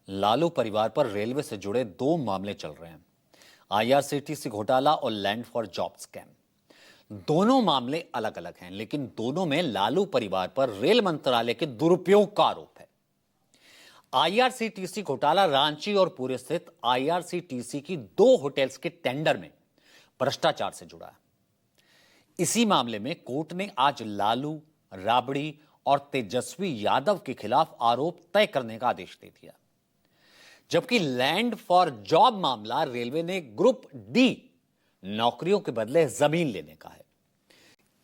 लालू परिवार पर रेलवे से जुड़े दो मामले चल रहे हैं, आईआरसीटीसी घोटाला और लैंड फॉर जॉब स्कैम। दोनों मामले अलग अलग हैं, लेकिन दोनों में लालू परिवार पर रेल मंत्रालय के दुरुपयोग का आरोप है। आईआरसीटीसी घोटाला रांची और पुरी स्थित आईआरसीटीसी की 2 होटल्स के टेंडर में भ्रष्टाचार से जुड़ा है। इसी मामले में कोर्ट ने आज लालू, राबड़ी और तेजस्वी यादव के खिलाफ आरोप तय करने का आदेश दे दिया, जबकि लैंड फॉर जॉब मामला रेलवे ने ग्रुप डी नौकरियों के बदले जमीन लेने का है।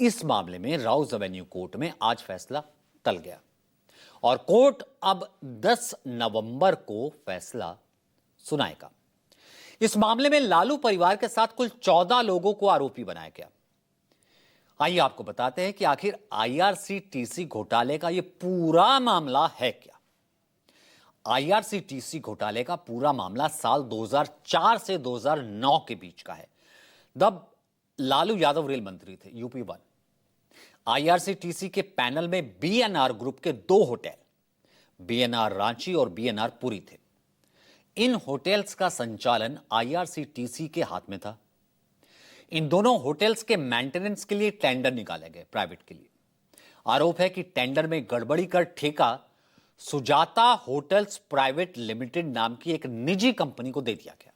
इस मामले में राउज एवेन्यू कोर्ट में आज फैसला टल गया और कोर्ट अब 10 नवंबर को फैसला सुनाएगा। इस मामले में लालू परिवार के साथ कुल 14 लोगों को आरोपी बनाया गया। आइए आपको बताते हैं कि आखिर आईआरसीटीसी घोटाले का यह पूरा मामला है क्या। आईआरसीटीसी घोटाले का पूरा मामला साल 2004 से 2009 के बीच का है। तब लालू यादव रेल मंत्री थे, यूपी 1। आईआरसीटीसी के पैनल में बीएनआर ग्रुप के 2 होटल, बीएनआर रांची और बीएनआर पुरी थे। इन होटल्स का संचालन आईआरसीटीसी के हाथ में था। इन दोनों होटल्स के मेंटेनेंस के लिए टेंडर निकाले गए, प्राइवेट के लिए। आरोप है कि टेंडर में गड़बड़ी कर ठेका सुजाता होटल्स प्राइवेट लिमिटेड नाम की एक निजी कंपनी को दे दिया गया।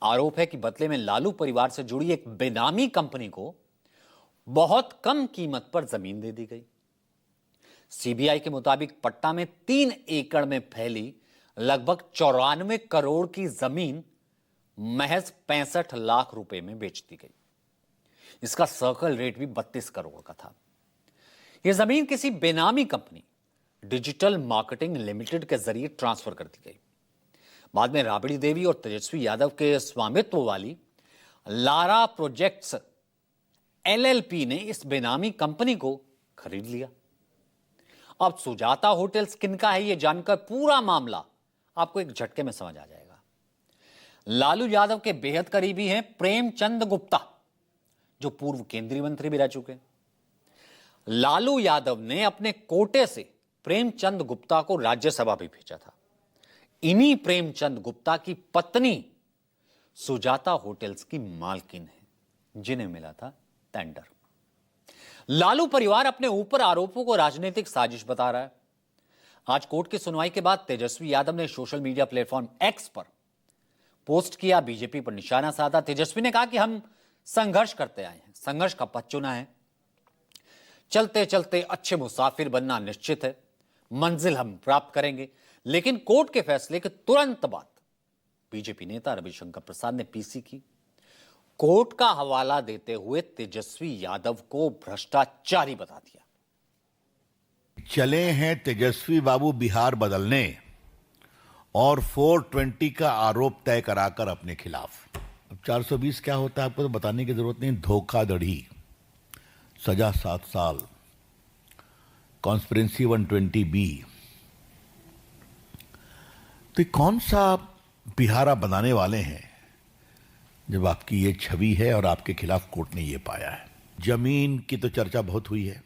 आरोप है कि बदले में लालू परिवार से जुड़ी एक बेनामी कंपनी को बहुत कम कीमत पर जमीन दे दी गई। सीबीआई के मुताबिक पट्टा में 3 एकड़ में फैली लगभग 94 करोड़ की जमीन महज 65 लाख रुपए में बेच दी गई। इसका सर्कल रेट भी 32 करोड़ का था। यह जमीन किसी बेनामी कंपनी डिजिटल मार्केटिंग लिमिटेड के जरिए ट्रांसफर कर दी गई। बाद में राबड़ी देवी और तेजस्वी यादव के स्वामित्व वाली लारा प्रोजेक्ट्स एलएलपी ने इस बेनामी कंपनी को खरीद लिया। अब सुजाता होटल्स किनका है, यह जानकर पूरा मामला आपको एक झटके में समझ आ जाएगा। लालू यादव के बेहद करीबी हैं प्रेमचंद गुप्ता, जो पूर्व केंद्रीय मंत्री भी रह चुके हैं। लालू यादव ने अपने कोटे से प्रेमचंद गुप्ता को राज्यसभा भी भेजा था। इन्हीं प्रेमचंद गुप्ता की पत्नी सुजाता होटल्स की मालकिन है, जिन्हें मिला था टेंडर। लालू परिवार अपने ऊपर आरोपों को राजनीतिक साजिश बता रहा है। आज कोर्ट की सुनवाई के बाद तेजस्वी यादव ने सोशल मीडिया प्लेटफॉर्म एक्स पर पोस्ट किया, बीजेपी पर निशाना साधा। तेजस्वी ने कहा कि हम संघर्ष करते आए हैं, संघर्ष का पथ चुना है। चलते चलते अच्छे मुसाफिर बनना निश्चित है, मंजिल हम प्राप्त करेंगे। लेकिन कोर्ट के फैसले के तुरंत बाद बीजेपी नेता रविशंकर प्रसाद ने पीसी की। कोर्ट का हवाला देते हुए तेजस्वी यादव को भ्रष्टाचारी बता दिया। चले हैं तेजस्वी बाबू बिहार बदलने और 420 का आरोप तय कराकर अपने खिलाफ। अब 420 क्या होता है आपको तो बताने की जरूरत नहीं। धोखाधड़ी, सजा 7 साल, कॉन्स्पिरेंसी 120B। तो कौन सा बिहारा बनाने वाले हैं जब आपकी ये छवि है और आपके खिलाफ कोर्ट ने ये पाया है। जमीन की तो चर्चा बहुत हुई है,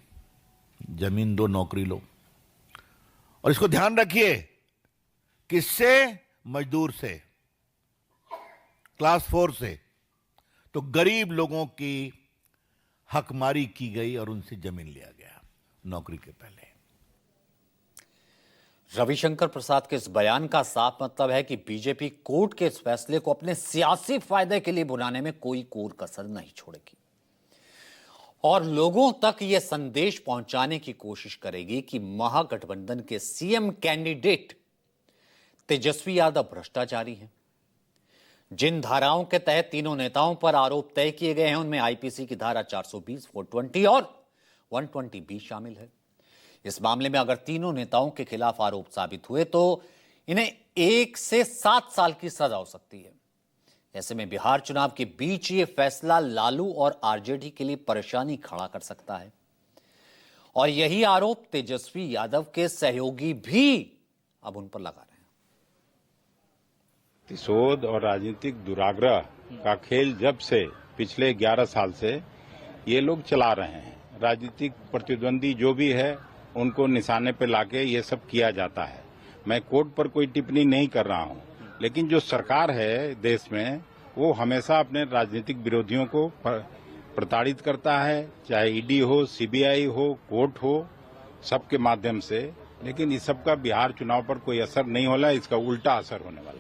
जमीन दो नौकरी लो। और इसको ध्यान रखिए, किससे? मजदूर से, क्लास 4 से। तो गरीब लोगों की हकमारी की गई और उनसे जमीन लिया गया नौकरी के पहले। रविशंकर प्रसाद के इस बयान का साफ मतलब है कि बीजेपी कोर्ट के इस फैसले को अपने सियासी फायदे के लिए बुलाने में कोई कोर कसर नहीं छोड़ेगी और लोगों तक यह संदेश पहुंचाने की कोशिश करेगी कि महागठबंधन के सीएम कैंडिडेट तेजस्वी यादव भ्रष्टाचारी हैं। जिन धाराओं के तहत तीनों नेताओं पर आरोप तय किए गए हैं, उनमें आईपीसी की धारा 420, 420 और 120B शामिल है। इस मामले में अगर तीनों नेताओं के खिलाफ आरोप साबित हुए तो इन्हें 1 से 7 साल की सजा हो सकती है। ऐसे में बिहार चुनाव के बीच ये फैसला लालू और आरजेडी के लिए परेशानी खड़ा कर सकता है और यही आरोप तेजस्वी यादव के सहयोगी भी अब उन पर लगा रहे हैं। प्रतिशोध और राजनीतिक दुराग्रह का खेल जब से पिछले 11 साल से ये लोग चला रहे हैं। राजनीतिक प्रतिद्वंदी जो भी है उनको निशाने पे लाके ये सब किया जाता है। मैं कोर्ट पर कोई टिप्पणी नहीं कर रहा हूं, लेकिन जो सरकार है देश में वो हमेशा अपने राजनीतिक विरोधियों को प्रताड़ित करता है, चाहे ईडी हो, सीबीआई हो, कोर्ट हो, सबके माध्यम से। लेकिन इस सब का बिहार चुनाव पर कोई असर नहीं होला, इसका उल्टा असर होने वाला।